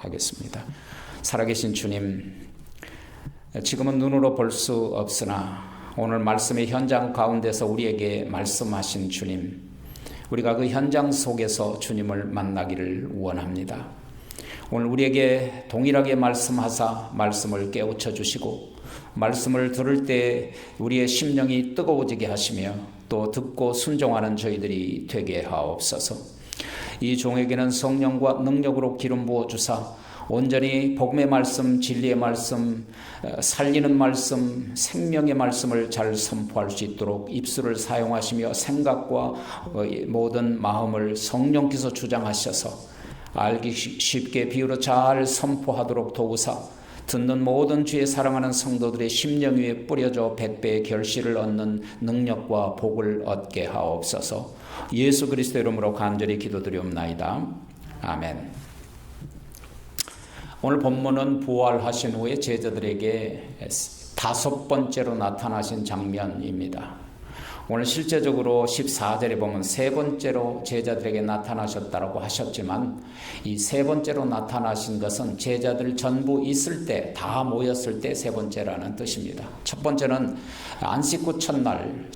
하겠습니다. 살아계신 주님, 지금은 눈으로 볼 수 없으나 오늘 말씀의 현장 가운데서 우리에게 말씀하신 주님, 우리가 그 현장 속에서 주님을 만나기를 원합니다. 오늘 우리에게 동일하게 말씀하사 말씀을 깨우쳐 주시고 말씀을 들을 때 우리의 심령이 뜨거워지게 하시며 또 듣고 순종하는 저희들이 되게 하옵소서. 이 종에게는 성령과 능력으로 기름 부어 주사 온전히 복음의 말씀, 진리의 말씀, 살리는 말씀, 생명의 말씀을 잘 선포할 수 있도록 입술을 사용하시며 생각과 모든 마음을 성령께서 주장하셔서 알기 쉽게 비유로 잘 선포하도록 도우사 듣는 모든 주의 사랑하는 성도들의 심령 위에 뿌려져 100배의 결실을 얻는 능력과 복을 얻게 하옵소서. 예수 그리스도 이름으로 간절히 기도드리옵나이다. 아멘. 오늘 본문은 부활하신 후에 제자들에게 5번째로 나타나신 장면입니다. 오늘 실제적으로 14절에 보면 3번째로 제자들에게 나타나셨다고 하셨지만 이 3번째로 나타나신 것은 제자들 전부 있을 때, 다 모였을 때 3번째라는 뜻입니다. 첫 번째는 안식 후 첫날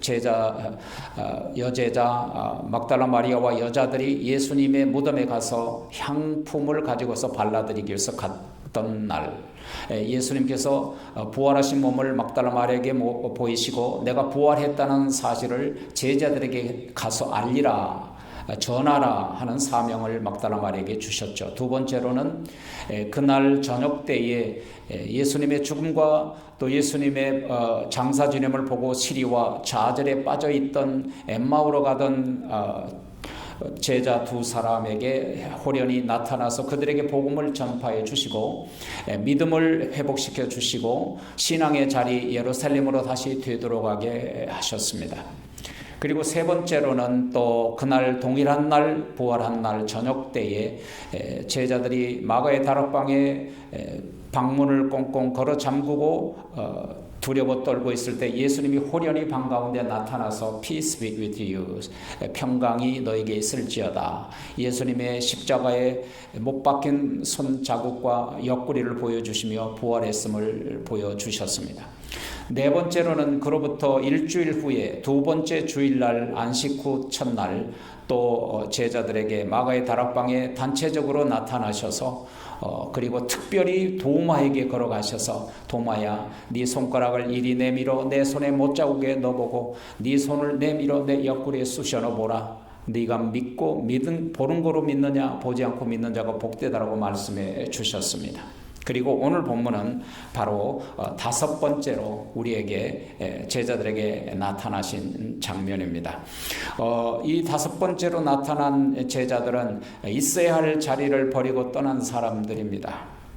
여제자 막달라 마리아와 여자들이 예수님의 무덤에 가서 향품을 가지고서 발라드리기 위해서 갔던 날, 예수님께서 부활하신 몸을 막달라 마리아에게 보이시고 내가 부활했다는 사실을 제자들에게 가서 알리라, 전하라 하는 사명을 막달라 마리아에게 주셨죠. 두 번째로는 그날 저녁 때에 예수님의 죽음과 또 예수님의 장사 지냄을 보고 시리와 좌절에 빠져있던 엠마오로 가던 제자 2사람에게 호련히 나타나서 그들에게 복음을 전파해 주시고 믿음을 회복시켜 주시고 신앙의 자리 예루살렘으로 다시 되돌아가게 하셨습니다. 그리고 3번째로는 또 그날 동일한 날 부활한 날 저녁 때에 제자들이 마가의 다락방에 방문을 꽁꽁 걸어 잠그고 두려워 떨고 있을 때 예수님이 호련히 방 가운데 나타나서 Peace be with you, 평강이 너에게 있을지어다. 예수님의 십자가에 못 박힌 손 자국과 옆구리를 보여주시며 부활했음을 보여주셨습니다. 4번째로는 그로부터 일주일 후에 2번째 주일날 안식 후 첫날 또 제자들에게 마가의 다락방에 단체적으로 나타나셔서 그리고 특별히 도마에게 걸어가셔서 도마야, 네 손가락을 이리 내밀어 내 손에 못자국에 넣어보고 네 손을 내밀어 내 옆구리에 쑤셔 넣어보라. 네가 믿고 보는 거로 믿느냐 보지 않고 믿는 자가 복되다라고 말씀해 주셨습니다. 그리고 오늘 본문은 바로 5번째로 우리에게 제자들에게 나타나신 장면입니다. 이 5번째로 나타난 제자들은 있어야 할 자리를 버리고 떠난 사람들입니다.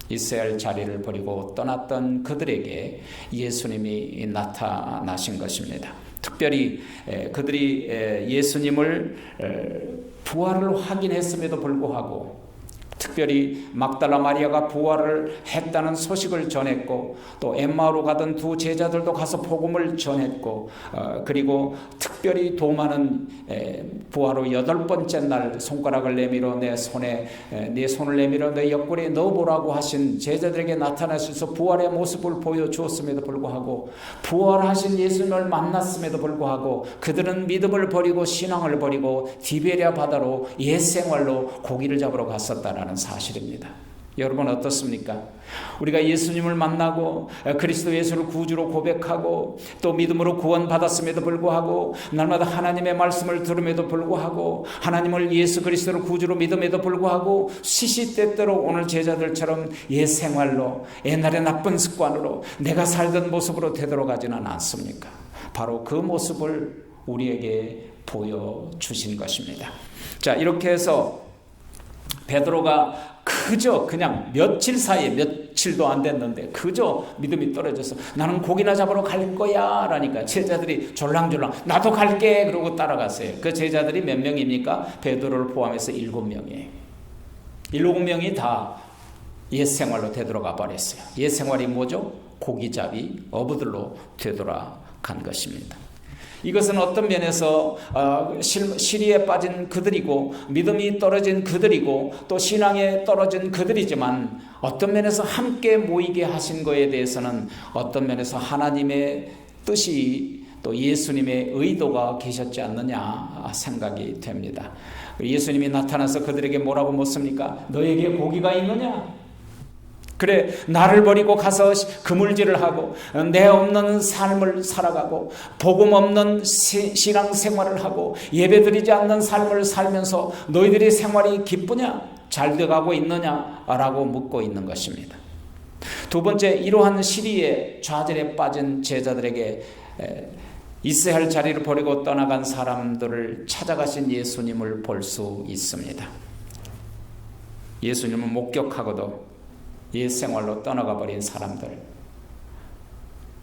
있어야 할 자리를 버리고 떠났던 그들에게 예수님이 나타나신 것입니다. 특별히 그들이 예수님을 부활을 확인했음에도 불구하고 특별히 막달라 마리아가 부활을 했다는 소식을 전했고 또 엠마오로 가던 2 제자들도 가서 복음을 전했고 그리고 특별히 도마는 부활 후 8번째 날 손가락을 내밀어 내 손에 네 손을 내밀어 내 옆구리에 넣어보라고 하신 제자들에게 나타나셔서 부활의 모습을 보여주었음에도 불구하고 부활하신 예수님을 만났음에도 불구하고 그들은 믿음을 버리고 신앙을 버리고 디베랴 바다로 옛생활로 고기를 잡으러 갔었다라는 사실입니다. 여러분 어떻습니까? 우리가 예수님을 만나고 그리스도 예수를 구주로 고백하고 또 믿음으로 구원받았음에도 불구하고 날마다 하나님의 말씀을 들음에도 불구하고 하나님을 예수 그리스도를 구주로 믿음에도 불구하고 시시때때로 오늘 제자들처럼 옛생활로 옛날의 나쁜 습관으로 내가 살던 모습으로 되돌아가지는 않습니까? 바로 그 모습을 우리에게 보여주신 것입니다. 자, 이렇게 해서 베드로가 그저 그냥 며칠 사이에 며칠도 안 됐는데 그저 믿음이 떨어져서 나는 고기나 잡으러 갈 거야 라니까 제자들이 졸랑졸랑 나도 갈게 그러고 따라갔어요. 그 제자들이 몇 명입니까? 베드로를 포함해서 7명이에요. 7명이 다 옛생활로 되돌아가 버렸어요. 옛생활이 뭐죠? 고기잡이 어부들로 되돌아간 것입니다. 이것은 어떤 면에서 시리에 빠진 그들이고 믿음이 떨어진 그들이고 또 신앙에 떨어진 그들이지만 어떤 면에서 함께 모이게 하신 것에 대해서는 어떤 면에서 하나님의 뜻이 또 예수님의 의도가 계셨지 않느냐 생각이 됩니다. 예수님이 나타나서 그들에게 뭐라고 묻습니까? 너에게 고기가 있느냐? 그래, 나를 버리고 가서 그물질을 하고 내 없는 삶을 살아가고 복음 없는 신앙생활을 하고 예배드리지 않는 삶을 살면서 너희들의 생활이 기쁘냐? 잘 돼가고 있느냐? 라고 묻고 있는 것입니다. 두 번째, 이러한 시리에 좌절에 빠진 제자들에게 있어야 할 자리를 버리고 떠나간 사람들을 찾아가신 예수님을 볼 수 있습니다. 예수님을 목격하고도 옛 생활로 떠나가 버린 사람들,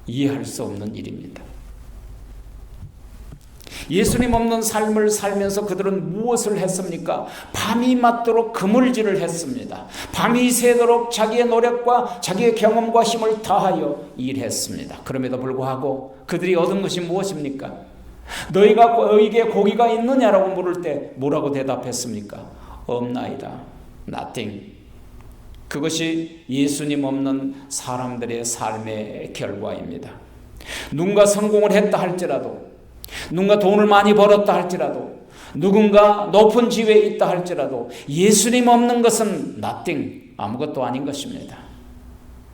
이해할 수 없는 일입니다. 예수님 없는 삶을 살면서 그들은 무엇을 했습니까? 밤이 맞도록 그물질을 했습니다. 밤이 새도록 자기의 노력과 자기의 경험과 힘을 다하여 일했습니다. 그럼에도 불구하고 그들이 얻은 것이 무엇입니까? 너희에게 고기가 있느냐라고 물을 때 뭐라고 대답했습니까? 없나이다. Nothing. 그것이 예수님 없는 사람들의 삶의 결과입니다. 누군가 성공을 했다 할지라도, 누군가 돈을 많이 벌었다 할지라도, 누군가 높은 지위에 있다 할지라도 예수님 없는 것은 nothing, 아무것도 아닌 것입니다.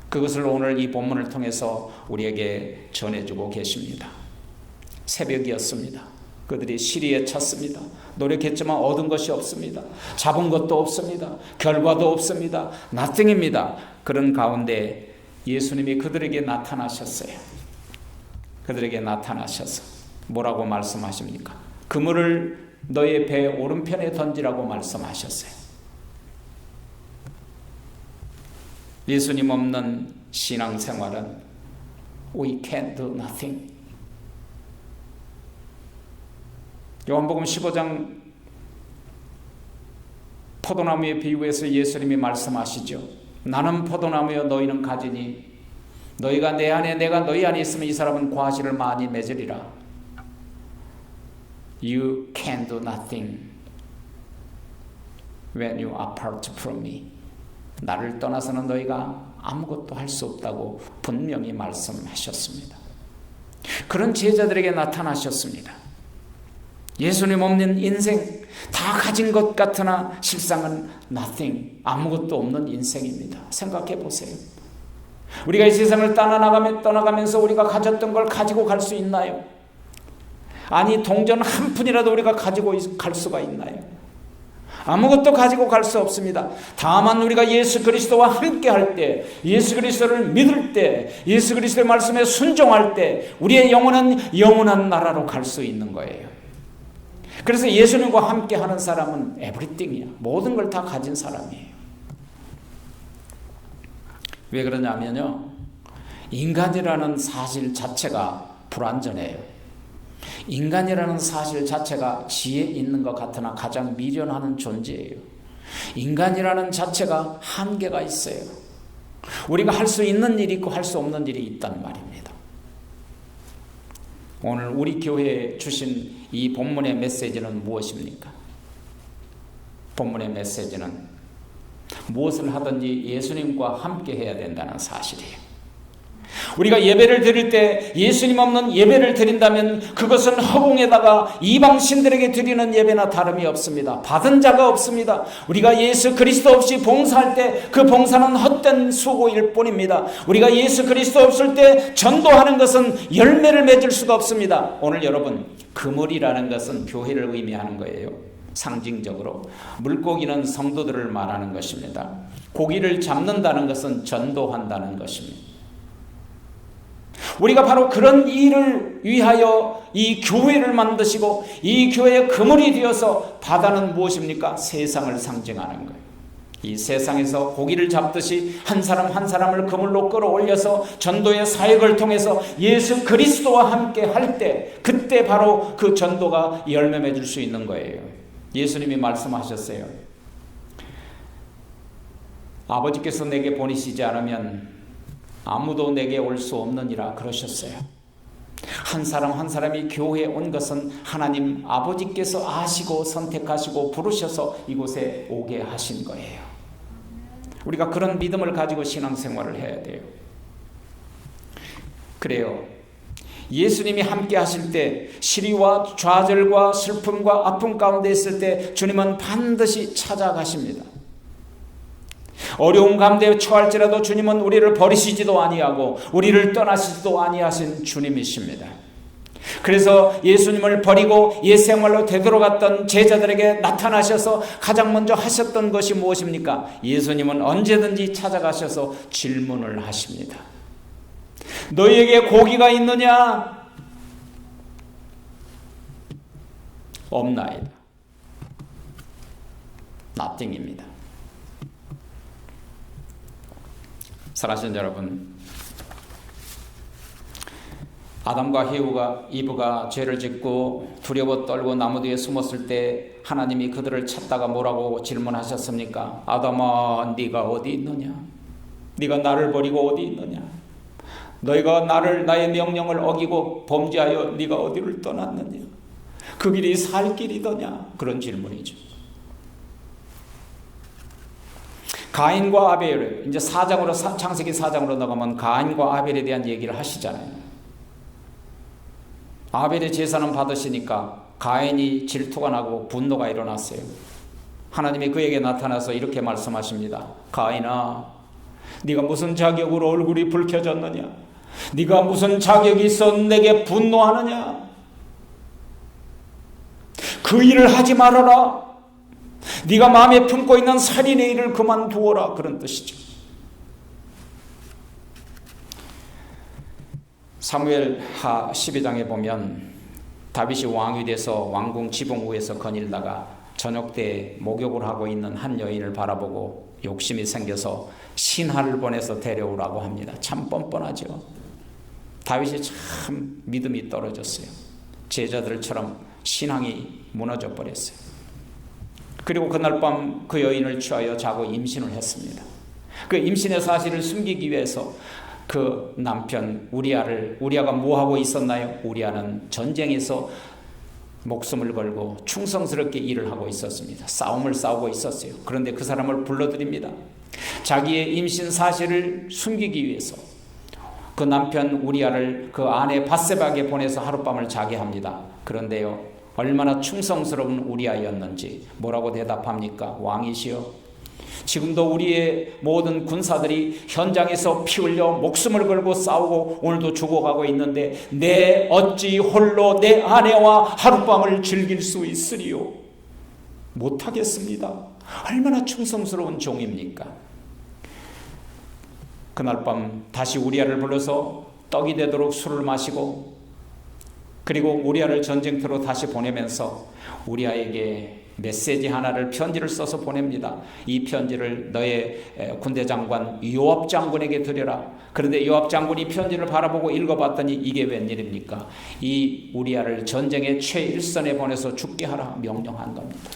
그것을 오늘 이 본문을 통해서 우리에게 전해주고 계십니다. 새벽이었습니다. 그들이 시리에 찼습니다. 노력했지만 얻은 것이 없습니다. 잡은 것도 없습니다. 결과도 없습니다. nothing입니다. 그런 가운데 예수님이 그들에게 나타나셨어요. 그들에게 나타나셔서 뭐라고 말씀하십니까? 그물을 너의 배 오른편에 던지라고 말씀하셨어요. 예수님 없는 신앙생활은 We can do nothing. 요한복음 15장 포도나무의 비유에서 예수님이 말씀하시죠. 나는 포도나무여 너희는 가지니 너희가 내 안에 내가 너희 안에 있으면 이 사람은 과실을 많이 맺으리라. You can do nothing when you are apart from me. 나를 떠나서는 너희가 아무것도 할 수 없다고 분명히 말씀하셨습니다. 그런 제자들에게 나타나셨습니다. 예수님 없는 인생, 다 가진 것 같으나 실상은 nothing, 아무것도 없는 인생입니다. 생각해 보세요. 우리가 이 세상을 떠나가면서 우리가 가졌던 걸 가지고 갈 수 있나요? 아니, 동전 한 푼이라도 우리가 가지고 갈 수가 있나요? 아무것도 가지고 갈 수 없습니다. 다만 우리가 예수 그리스도와 함께 할 때, 예수 그리스도를 믿을 때, 예수 그리스도의 말씀에 순종할 때 우리의 영혼은 영원한 나라로 갈 수 있는 거예요. 그래서 예수님과 함께 하는 사람은 에브리띵이야. 모든 걸 다 가진 사람이에요. 왜 그러냐면요, 인간이라는 사실 자체가 불완전해요. 인간이라는 사실 자체가 지혜 있는 것 같으나 가장 미련한 존재예요. 인간이라는 자체가 한계가 있어요. 우리가 할 수 있는 일이 있고 할 수 없는 일이 있단 말입니다. 오늘 우리 교회에 주신 이 본문의 메시지는 무엇입니까? 본문의 메시지는 무엇을 하든지 예수님과 함께 해야 된다는 사실이에요. 우리가 예배를 드릴 때 예수님 없는 예배를 드린다면 그것은 허공에다가 이방신들에게 드리는 예배나 다름이 없습니다. 받은 자가 없습니다. 우리가 예수 그리스도 없이 봉사할 때 그 봉사는 헛된 수고일 뿐입니다. 우리가 예수 그리스도 없을 때 전도하는 것은 열매를 맺을 수가 없습니다. 오늘 여러분, 그물이라는 것은 교회를 의미하는 거예요. 상징적으로 물고기는 성도들을 말하는 것입니다. 고기를 잡는다는 것은 전도한다는 것입니다. 우리가 바로 그런 일을 위하여 이 교회를 만드시고 이 교회의 그물이 되어서 바다는 무엇입니까? 세상을 상징하는 거예요. 이 세상에서 고기를 잡듯이 한 사람 한 사람을 그물로 끌어올려서 전도의 사역을 통해서 예수 그리스도와 함께 할 때, 그때 바로 그 전도가 열매 맺을 수 있는 거예요. 예수님이 말씀하셨어요. 아버지께서 내게 보내시지 않으면 아무도 내게 올 수 없느니라 그러셨어요. 한 사람 한 사람이 교회에 온 것은 하나님 아버지께서 아시고 선택하시고 부르셔서 이곳에 오게 하신 거예요. 우리가 그런 믿음을 가지고 신앙생활을 해야 돼요. 그래요. 예수님이 함께 하실 때 시리와 좌절과 슬픔과 아픔 가운데 있을 때 주님은 반드시 찾아가십니다. 어려운 가운데 처할지라도 주님은 우리를 버리시지도 아니하고 우리를 떠나시지도 아니하신 주님이십니다. 그래서 예수님을 버리고 옛 생활로 되돌아갔던 제자들에게 나타나셔서 가장 먼저 하셨던 것이 무엇입니까? 예수님은 언제든지 찾아가셔서 질문을 하십니다. 너희에게 고기가 있느냐? 없나이다. nothing입니다. 사랑하시는 여러분, 아담과 이브가 죄를 짓고 두려워 떨고 나무 뒤에 숨었을 때 하나님이 그들을 찾다가 뭐라고 질문하셨습니까? 아담아, 네가 어디 있느냐? 네가 나를 버리고 어디 있느냐? 너희가 나의 명령을 어기고 범죄하여 네가 어디를 떠났느냐? 그 길이 살 길이더냐? 그런 질문이죠. 가인과 아벨, 이제 창세기 4장으로 나가면 가인과 아벨에 대한 얘기를 하시잖아요. 아벨의 제사는 받으시니까 가인이 질투가 나고 분노가 일어났어요. 하나님이 그에게 나타나서 이렇게 말씀하십니다. 가인아, 네가 무슨 자격으로 얼굴이 붉혀졌느냐? 네가 무슨 자격이 있어 내게 분노하느냐? 그 일을 하지 말아라. 네가 마음에 품고 있는 살인의 일을 그만두어라. 그런 뜻이죠. 사무엘하 12장에 보면 다윗이 왕이 돼서 왕궁 지붕 위에서 거닐다가 저녁 때 목욕을 하고 있는 한 여인을 바라보고 욕심이 생겨서 신하를 보내서 데려오라고 합니다. 참 뻔뻔하죠. 다윗이 참 믿음이 떨어졌어요. 제자들처럼 신앙이 무너져 버렸어요. 그리고 그날 밤 그 여인을 취하여 자고 임신을 했습니다. 그 임신의 사실을 숨기기 위해서 그 남편 우리아가 뭐하고 있었나요? 우리아는 전쟁에서 목숨을 걸고 충성스럽게 일을 하고 있었습니다. 싸움을 싸우고 있었어요. 그런데 그 사람을 불러들입니다. 자기의 임신 사실을 숨기기 위해서 그 남편 우리아를 그 아내 밧세바에게 보내서 하룻밤을 자게 합니다. 그런데요, 얼마나 충성스러운 우리아였는지 뭐라고 대답합니까? 왕이시여, 지금도 우리의 모든 군사들이 현장에서 피 흘려 목숨을 걸고 싸우고 오늘도 죽어가고 있는데 내 어찌 홀로 내 아내와 하룻밤을 즐길 수 있으리요? 못하겠습니다. 얼마나 충성스러운 종입니까? 그날 밤 다시 우리아를 불러서 떡이 되도록 술을 마시고 그리고 우리아를 전쟁터로 다시 보내면서 우리아에게 메시지 하나를 편지를 써서 보냅니다. 이 편지를 너의 군대 장관 요압 장군에게 드려라. 그런데 요압 장군이 편지를 바라보고 읽어봤더니 이게 웬일입니까? 이 우리아를 전쟁의 최일선에 보내서 죽게 하라 명령한 겁니다.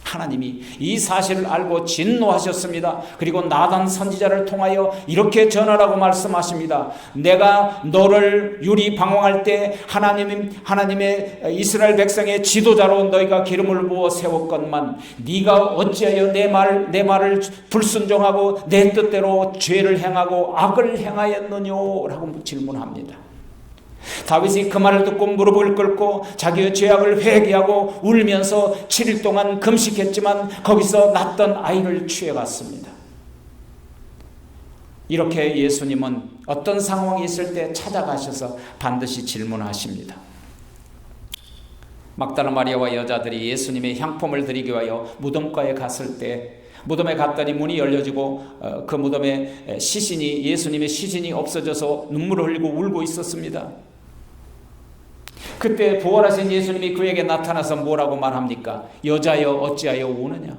하나님이 이 사실을 알고 진노하셨습니다. 그리고 나단 선지자를 통하여 이렇게 전하라고 말씀하십니다. 내가 너를 유리 방황할 때 하나님의 이스라엘 백성의 지도자로 너희가 기름을 부어 세웠건만 네가 어찌하여 내 말을 불순종하고 내 뜻대로 죄를 행하고 악을 행하였느뇨? 라고 질문합니다. 다윗이 그 말을 듣고 무릎을 꿇고 자기의 죄악을 회개하고 울면서 7일 동안 금식했지만 거기서 낳던 아이를 취해갔습니다. 이렇게 예수님은 어떤 상황이 있을 때 찾아가셔서 반드시 질문하십니다. 막달라 마리아와 여자들이 예수님의 향품을 드리기 위하여 무덤가에 갔을 때 무덤에 갔더니 문이 열려지고 그 무덤에 예수님의 시신이 없어져서 눈물을 흘리고 울고 있었습니다. 그때 부활하신 예수님이 그에게 나타나서 뭐라고 말합니까? 여자여 어찌하여 우느냐?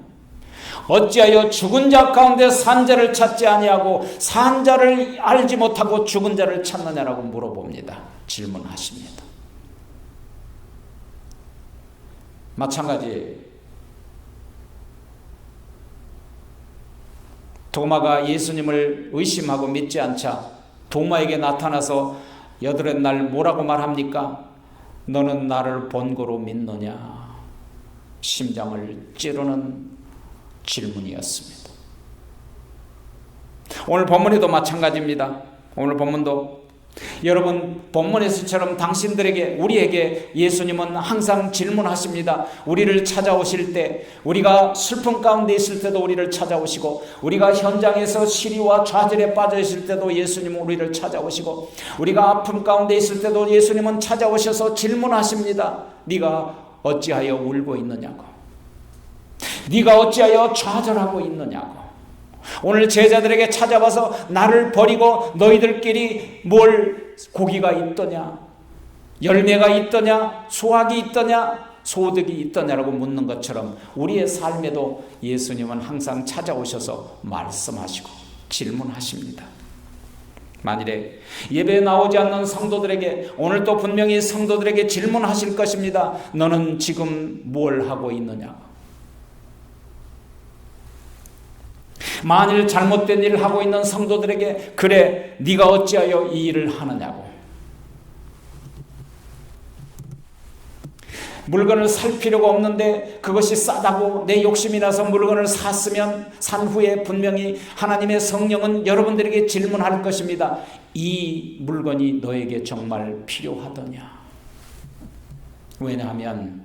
어찌하여 죽은 자 가운데 산 자를 찾지 아니하고 산 자를 알지 못하고 죽은 자를 찾느냐라고 물어봅니다. 질문하십니다. 마찬가지 도마가 예수님을 의심하고 믿지 않자 도마에게 나타나서 여덟의 날 뭐라고 말합니까? 너는 나를 본고로 믿느냐? 심장을 찌르는 질문이었습니다. 오늘 본문에도 마찬가지입니다. 오늘 본문도 여러분 본문에서처럼 당신들에게 우리에게 예수님은 항상 질문하십니다. 우리를 찾아오실 때, 우리가 슬픔 가운데 있을 때도 우리를 찾아오시고, 우리가 현장에서 시리와 좌절에 빠져 있을 때도 예수님은 우리를 찾아오시고, 우리가 아픔 가운데 있을 때도 예수님은 찾아오셔서 질문하십니다. 네가 어찌하여 울고 있느냐고, 네가 어찌하여 좌절하고 있느냐고. 오늘 제자들에게 찾아와서 나를 버리고 너희들끼리 뭘 고기가 있더냐, 열매가 있더냐, 수확이 있더냐, 소득이 있더냐라고 묻는 것처럼 우리의 삶에도 예수님은 항상 찾아오셔서 말씀하시고 질문하십니다. 만일에 예배에 나오지 않는 성도들에게 오늘 또 분명히 성도들에게 질문하실 것입니다. 너는 지금 뭘 하고 있느냐? 만일 잘못된 일을 하고 있는 성도들에게 그래 네가 어찌하여 이 일을 하느냐고. 물건을 살 필요가 없는데 그것이 싸다고 내 욕심이 나서 물건을 샀으면 산 후에 분명히 하나님의 성령은 여러분들에게 질문할 것입니다. 이 물건이 너에게 정말 필요하더냐? 왜냐하면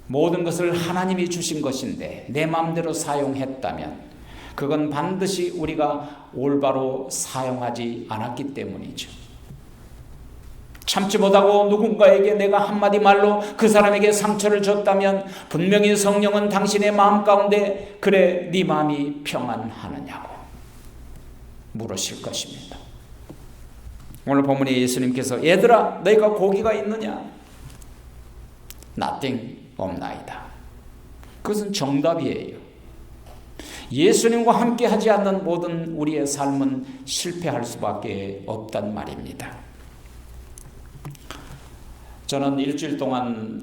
모든 것을 하나님이 주신 것인데 내 마음대로 사용했다면 그건 반드시 우리가 올바로 사용하지 않았기 때문이죠. 참지 못하고 누군가에게 내가 한마디 말로 그 사람에게 상처를 줬다면 분명히 성령은 당신의 마음 가운데 그래 네 마음이 평안하느냐고 물으실 것입니다. 오늘 본문에 예수님께서 얘들아 너희가 고기가 있느냐? nothing 없나이다. 그것은 정답이에요. 예수님과 함께 하지 않는 모든 우리의 삶은 실패할 수밖에 없단 말입니다. 저는 일주일 동안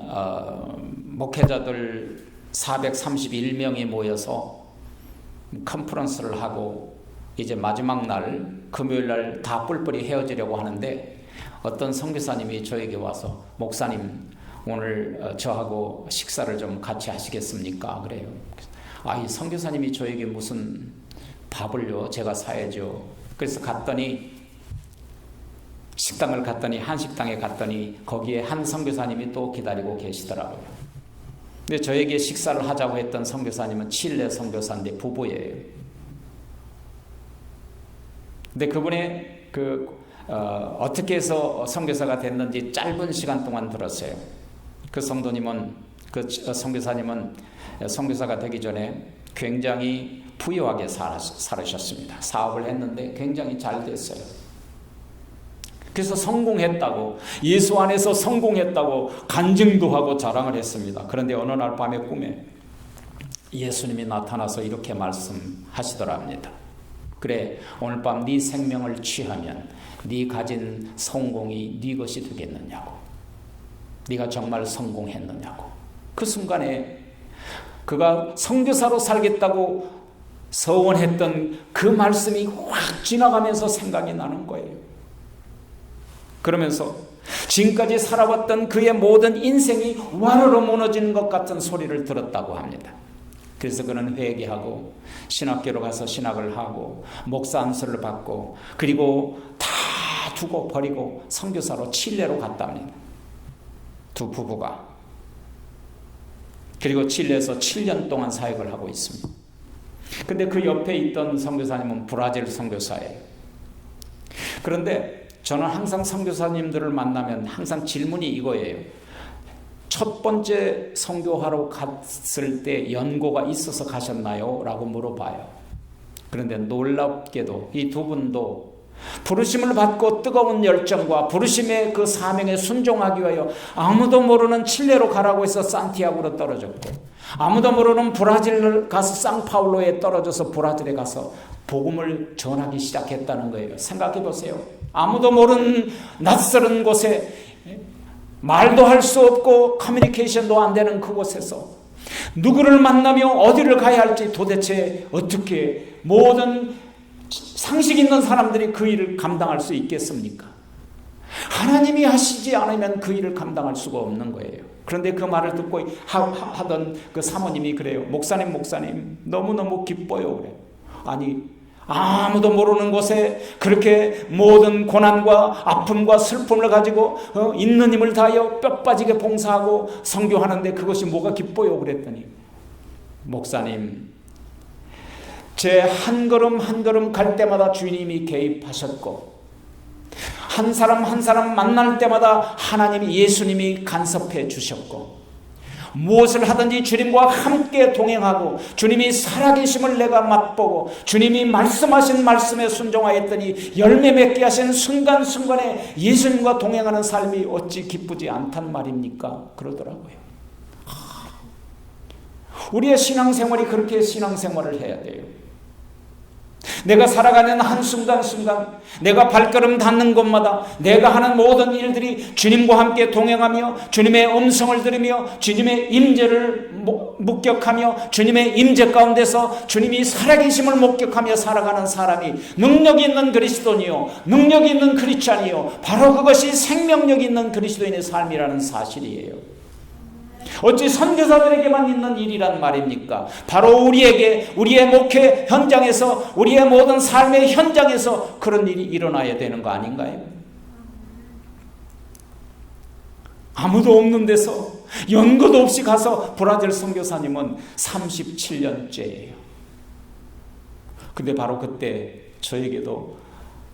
목회자들 431명이 모여서 컨퍼런스를 하고 이제 마지막 날 금요일 날 다 뿔뿔이 헤어지려고 하는데 어떤 선교사님이 저에게 와서 목사님 오늘 저하고 식사를 좀 같이 하시겠습니까? 그래요. 이 선교사님이 저에게 무슨 밥을요? 제가 사야죠. 그래서 갔더니 식당을 갔더니 한식당에 갔더니 거기에 한 선교사님이 또 기다리고 계시더라고요. 근데 저에게 식사를 하자고 했던 선교사님은 칠레 선교사인데 부부예요. 근데 그분의 어떻게 해서 선교사가 됐는지 짧은 시간 동안 들었어요. 그 성도님은 그 선교사님은 선교사가 되기 전에 굉장히 부유하게 살으셨습니다. 사업을 했는데 굉장히 잘 됐어요. 그래서 성공했다고, 예수 안에서 성공했다고 간증도 하고 자랑을 했습니다. 그런데 어느 날 밤에 꿈에 예수님이 나타나서 이렇게 말씀하시더랍니다. 그래 오늘 밤 네 생명을 취하면 네 가진 성공이 네 것이 되겠느냐고. 네가 정말 성공했느냐고. 그 순간에 그가 선교사로 살겠다고 서원했던 그 말씀이 확 지나가면서 생각이 나는 거예요. 그러면서 지금까지 살아왔던 그의 모든 인생이 와르르 무너지는 것 같은 소리를 들었다고 합니다. 그래서 그는 회개하고 신학교로 가서 신학을 하고 목사 안수를 받고 그리고 다 두고 버리고 선교사로 칠레로 갔답니다. 두 부부가. 그리고 칠레에서 7년 동안 사역을 하고 있습니다. 근데 그 옆에 있던 선교사님은 브라질 선교사예요. 그런데 저는 항상 선교사님들을 만나면 항상 질문이 이거예요. 첫 번째 선교하러 갔을 때 연고가 있어서 가셨나요? 라고 물어봐요. 그런데 놀랍게도 이 두 분도 부르심을 받고 뜨거운 열정과 부르심의 그 사명에 순종하기 위하여 아무도 모르는 칠레로 가라고 해서 산티아고로 떨어졌고 아무도 모르는 브라질을 가서 상파울로에 떨어져서 브라질에 가서 복음을 전하기 시작했다는 거예요. 생각해 보세요. 아무도 모르는 낯설은 곳에 말도 할 수 없고 커뮤니케이션도 안 되는 그곳에서 누구를 만나며 어디를 가야 할지 도대체 어떻게 모든 상식 있는 사람들이 그 일을 감당할 수 있겠습니까? 하나님이 하시지 않으면 그 일을 감당할 수가 없는 거예요. 그런데 그 말을 듣고 하던 그 사모님이 그래요. 목사님 너무너무 기뻐요. 그래요. 아니 아무도 모르는 곳에 그렇게 모든 고난과 아픔과 슬픔을 가지고 있는 힘을 다하여 뼈 빠지게 봉사하고 선교하는데 그것이 뭐가 기뻐요? 그랬더니 목사님, 제 한 걸음 한 걸음 갈 때마다 주님이 개입하셨고 한 사람 한 사람 만날 때마다 하나님이 예수님이 간섭해 주셨고 무엇을 하든지 주님과 함께 동행하고 주님이 살아계심을 내가 맛보고 주님이 말씀하신 말씀에 순종하였더니 열매 맺게 하신 순간순간에 예수님과 동행하는 삶이 어찌 기쁘지 않단 말입니까? 그러더라고요. 우리의 신앙생활이 그렇게 신앙생활을 해야 돼요. 내가 살아가는 한순간순간 내가 발걸음 닿는 곳마다 내가 하는 모든 일들이 주님과 함께 동행하며 주님의 음성을 들으며 주님의 임재를 목격하며 주님의 임재 가운데서 주님이 살아계심을 목격하며 살아가는 사람이 능력이 있는 그리스도인이요 능력이 있는 크리스찬이요 바로 그것이 생명력 있는 그리스도인의 삶이라는 사실이에요. 어찌 선교사들에게만 있는 일이란 말입니까? 바로 우리에게 우리의 목회 현장에서 우리의 모든 삶의 현장에서 그런 일이 일어나야 되는 거 아닌가요? 아무도 없는 데서 연고도 없이 가서 브라질 선교사님은 37년째예요. 근데 바로 그때 저에게도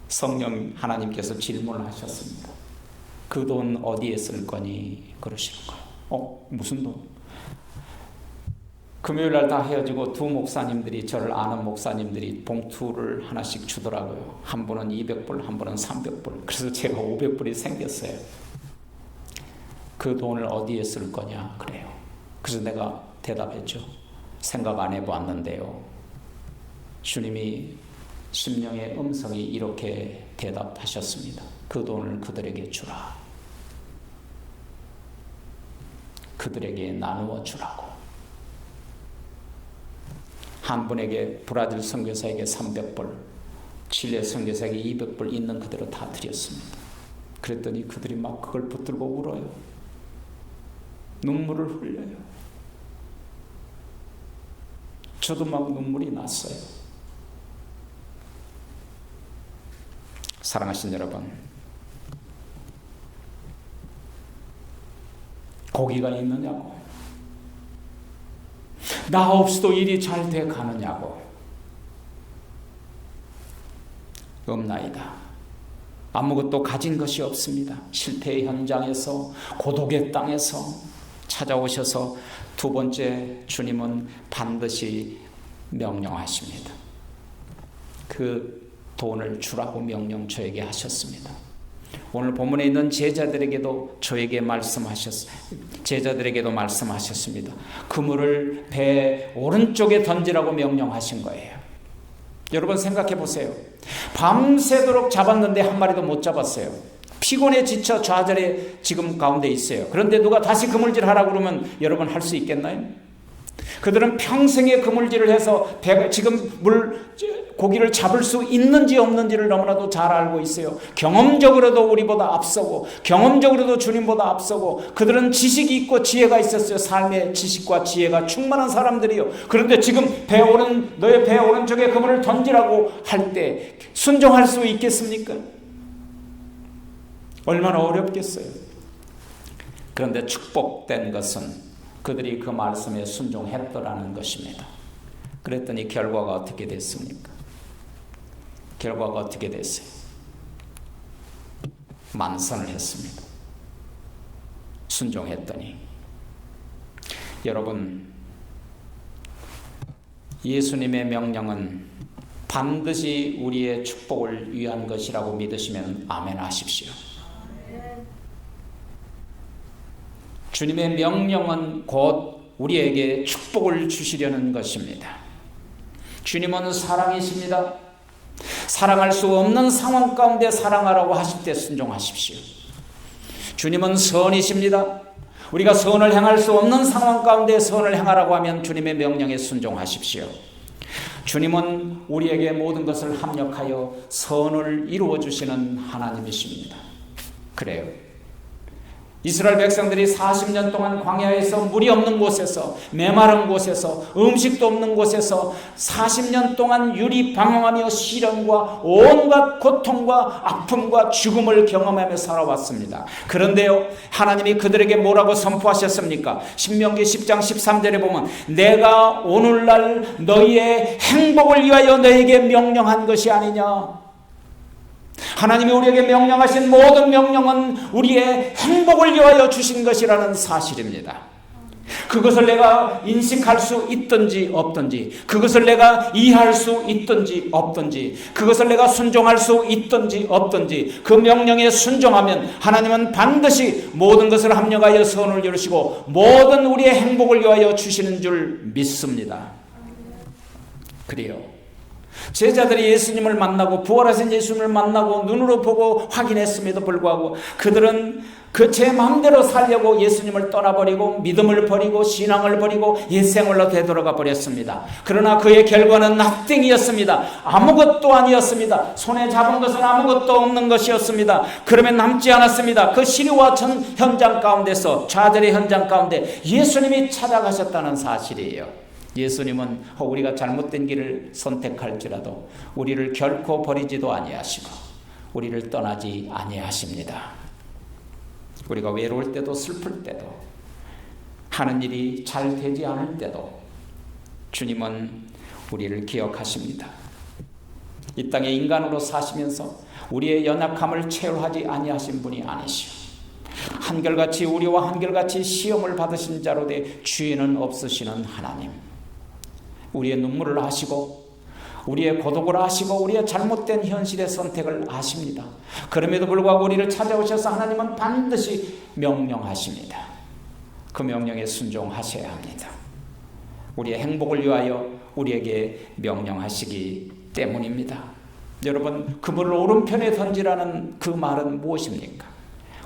성령 하나님께서 질문을 하셨습니다. 그 돈 어디에 쓸 거니? 그러시는 거예요. 무슨 돈? 금요일날 다 헤어지고 두 목사님들이 저를 아는 목사님들이 봉투를 하나씩 주더라고요. 한 분은 200불, 한 분은 300불. 그래서 제가 500불이 생겼어요. 그 돈을 어디에 쓸 거냐 그래요. 그래서 내가 대답했죠. 생각 안 해보았는데요. 주님이 심령의 음성이 이렇게 대답하셨습니다. 그 돈을 그들에게 주라. 그들에게 나누어 주라고. 한 분에게 브라질 선교사에게 300불, 칠레 선교사에게 200불 있는 그대로 다 드렸습니다. 그랬더니 그들이 막 그걸 붙들고 울어요. 눈물을 흘려요. 저도 막 눈물이 났어요. 사랑하신 여러분, 고기가 있느냐고, 나 없이도 일이 잘 돼 가느냐고. 없나이다. 아무것도 가진 것이 없습니다. 실패의 현장에서 고독의 땅에서 찾아오셔서 두 번째 주님은 반드시 명령하십니다. 그 돈을 주라고 명령 저에게 하셨습니다. 오늘 본문에 있는 제자들에게도 제자들에게도 말씀하셨습니다. 그물을 배 오른쪽에 던지라고 명령하신 거예요. 여러분 생각해 보세요. 밤새도록 잡았는데 한 마리도 못 잡았어요. 피곤에 지쳐 좌절에 지금 가운데 있어요. 그런데 누가 다시 그물질 하라고 그러면 여러분 할 수 있겠나요? 그들은 평생의 그물질을 해서 지금 고기를 잡을 수 있는지 없는지를 너무나도 잘 알고 있어요. 경험적으로도 우리보다 앞서고 경험적으로도 주님보다 앞서고 그들은 지식이 있고 지혜가 있었어요. 삶의 지식과 지혜가 충만한 사람들이요. 그런데 지금 너의 배 오른쪽에 그물을 던지라고 할 때 순종할 수 있겠습니까? 얼마나 어렵겠어요. 그런데 축복된 것은 그들이 그 말씀에 순종했더라는 것입니다. 그랬더니 결과가 어떻게 됐습니까? 결과가 어떻게 됐어요? 만선을 했습니다. 순종했더니. 여러분, 예수님의 명령은 반드시 우리의 축복을 위한 것이라고 믿으시면 아멘 하십시오. 주님의 명령은 곧 우리에게 축복을 주시려는 것입니다. 주님은 사랑이십니다. 사랑할 수 없는 상황 가운데 사랑하라고 하실 때 순종하십시오. 주님은 선이십니다. 우리가 선을 행할 수 없는 상황 가운데 선을 행하라고 하면 주님의 명령에 순종하십시오. 주님은 우리에게 모든 것을 합력하여 선을 이루어 주시는 하나님이십니다. 그래요. 이스라엘 백성들이 40년 동안 광야에서 물이 없는 곳에서, 메마른 곳에서, 음식도 없는 곳에서 40년 동안 유리방황하며 시련과 온갖 고통과 아픔과 죽음을 경험하며 살아왔습니다. 그런데요, 하나님이 그들에게 뭐라고 선포하셨습니까? 신명기 10장 13절에 보면 내가 오늘날 너희의 행복을 위하여 너희에게 명령한 것이 아니냐. 하나님이 우리에게 명령하신 모든 명령은 우리의 행복을 위하여 주신 것이라는 사실입니다. 그것을 내가 인식할 수 있든지 없든지, 그것을 내가 이해할 수 있든지 없든지, 그것을 내가 순종할 수 있든지 없든지, 그 명령에 순종하면 하나님은 반드시 모든 것을 합력하여 선을 이루시고 모든 우리의 행복을 위하여 주시는 줄 믿습니다. 그래요. 제자들이 예수님을 만나고 부활하신 예수님을 만나고 눈으로 보고 확인했음에도 불구하고 그들은 그 제 마음대로 살려고 예수님을 떠나버리고 믿음을 버리고 신앙을 버리고 옛생활로 되돌아가 버렸습니다. 그러나 그의 결과는 nothing이었습니다. 아무것도 아니었습니다. 손에 잡은 것은 아무것도 없는 것이었습니다. 그러면 남지 않았습니다. 그 시리와 현장 가운데서, 좌절의 현장 가운데 예수님이 찾아가셨다는 사실이에요. 예수님은 우리가 잘못된 길을 선택할지라도 우리를 결코 버리지도 아니하시고 우리를 떠나지 아니하십니다. 우리가 외로울 때도 슬플 때도 하는 일이 잘 되지 않을 때도 주님은 우리를 기억하십니다. 이 땅에 인간으로 사시면서 우리의 연약함을 체험하지 아니하신 분이 아니시오. 한결같이 우리와 한결같이 시험을 받으신 자로 돼 주인은 없으시는 하나님, 우리의 눈물을 아시고 우리의 고독을 아시고 우리의 잘못된 현실의 선택을 아십니다. 그럼에도 불구하고 우리를 찾아오셔서 하나님은 반드시 명령하십니다. 그 명령에 순종하셔야 합니다. 우리의 행복을 위하여 우리에게 명령하시기 때문입니다. 여러분, 그물을 오른편에 던지라는 그 말은 무엇입니까?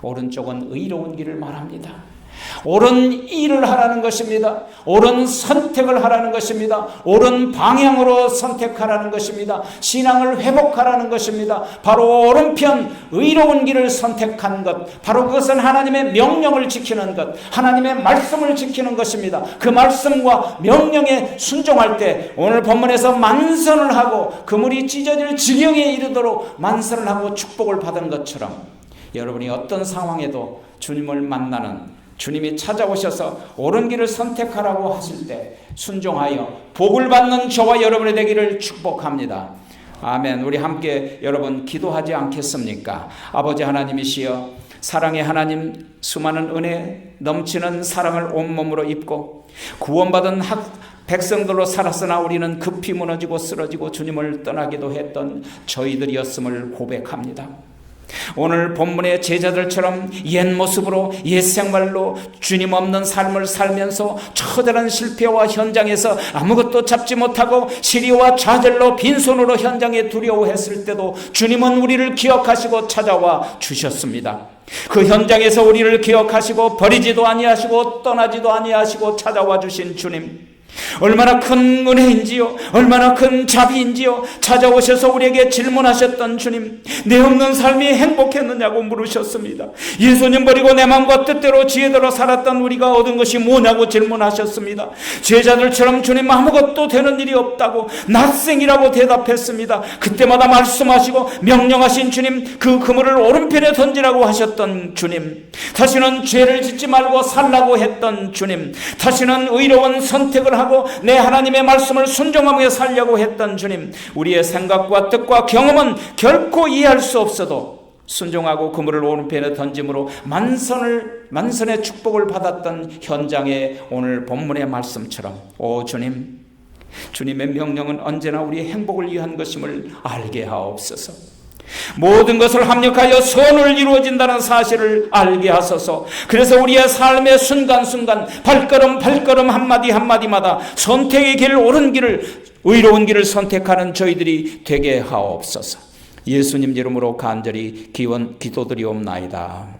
오른쪽은 의로운 길을 말합니다. 옳은 일을 하라는 것입니다. 옳은 선택을 하라는 것입니다. 옳은 방향으로 선택하라는 것입니다. 신앙을 회복하라는 것입니다. 바로 오른편 의로운 길을 선택한 것, 바로 그것은 하나님의 명령을 지키는 것, 하나님의 말씀을 지키는 것입니다. 그 말씀과 명령에 순종할 때 오늘 본문에서 만선을 하고 그물이 찢어질 지경에 이르도록 만선을 하고 축복을 받은 것처럼 여러분이 어떤 상황에도 주님을 만나는, 주님이 찾아오셔서 옳은 길을 선택하라고 하실 때 순종하여 복을 받는 저와 여러분이 되기를 축복합니다. 아멘. 우리 함께 여러분 기도하지 않겠습니까? 아버지 하나님이시여, 사랑의 하나님, 수많은 은혜 넘치는 사랑을 온몸으로 입고 구원받은 백성들로 살았으나 우리는 급히 무너지고 쓰러지고 주님을 떠나기도 했던 저희들이었음을 고백합니다. 오늘 본문의 제자들처럼 옛 모습으로 옛 생활로 주님 없는 삶을 살면서 처절한 실패와 현장에서 아무것도 잡지 못하고 시리와 좌절로 빈손으로 현장에 두려워했을 때도 주님은 우리를 기억하시고 찾아와 주셨습니다. 그 현장에서 우리를 기억하시고 버리지도 아니하시고 떠나지도 아니하시고 찾아와 주신 주님, 얼마나 큰 은혜인지요, 얼마나 큰 자비인지요. 찾아오셔서 우리에게 질문하셨던 주님, 내 없는 삶이 행복했느냐고 물으셨습니다. 예수님 버리고 내 마음과 뜻대로 지혜대로 살았던 우리가 얻은 것이 뭐냐고 질문하셨습니다. 제자들처럼 주님 아무것도 되는 일이 없다고 낯생이라고 대답했습니다. 그때마다 말씀하시고 명령하신 주님, 그 그물을 오른편에 던지라고 하셨던 주님, 다시는 죄를 짓지 말고 살라고 했던 주님, 다시는 의로운 선택을 하고 내 하나님의 말씀을 순종하며 살려고 했던 주님, 우리의 생각과 뜻과 경험은 결코 이해할 수 없어도 순종하고 그물을 오른편에 던짐으로 만선의 축복을 받았던 현장의 오늘 본문의 말씀처럼, 오 주님, 주님의 명령은 언제나 우리의 행복을 위한 것임을 알게 하옵소서. 모든 것을 합력하여 선을 이루어진다는 사실을 알게 하소서. 그래서 우리의 삶의 순간순간 발걸음 한마디 한마디마다 선택의 길, 옳은 길을, 의로운 길을 선택하는 저희들이 되게 하옵소서. 예수님 이름으로 간절히 기도드리옵나이다.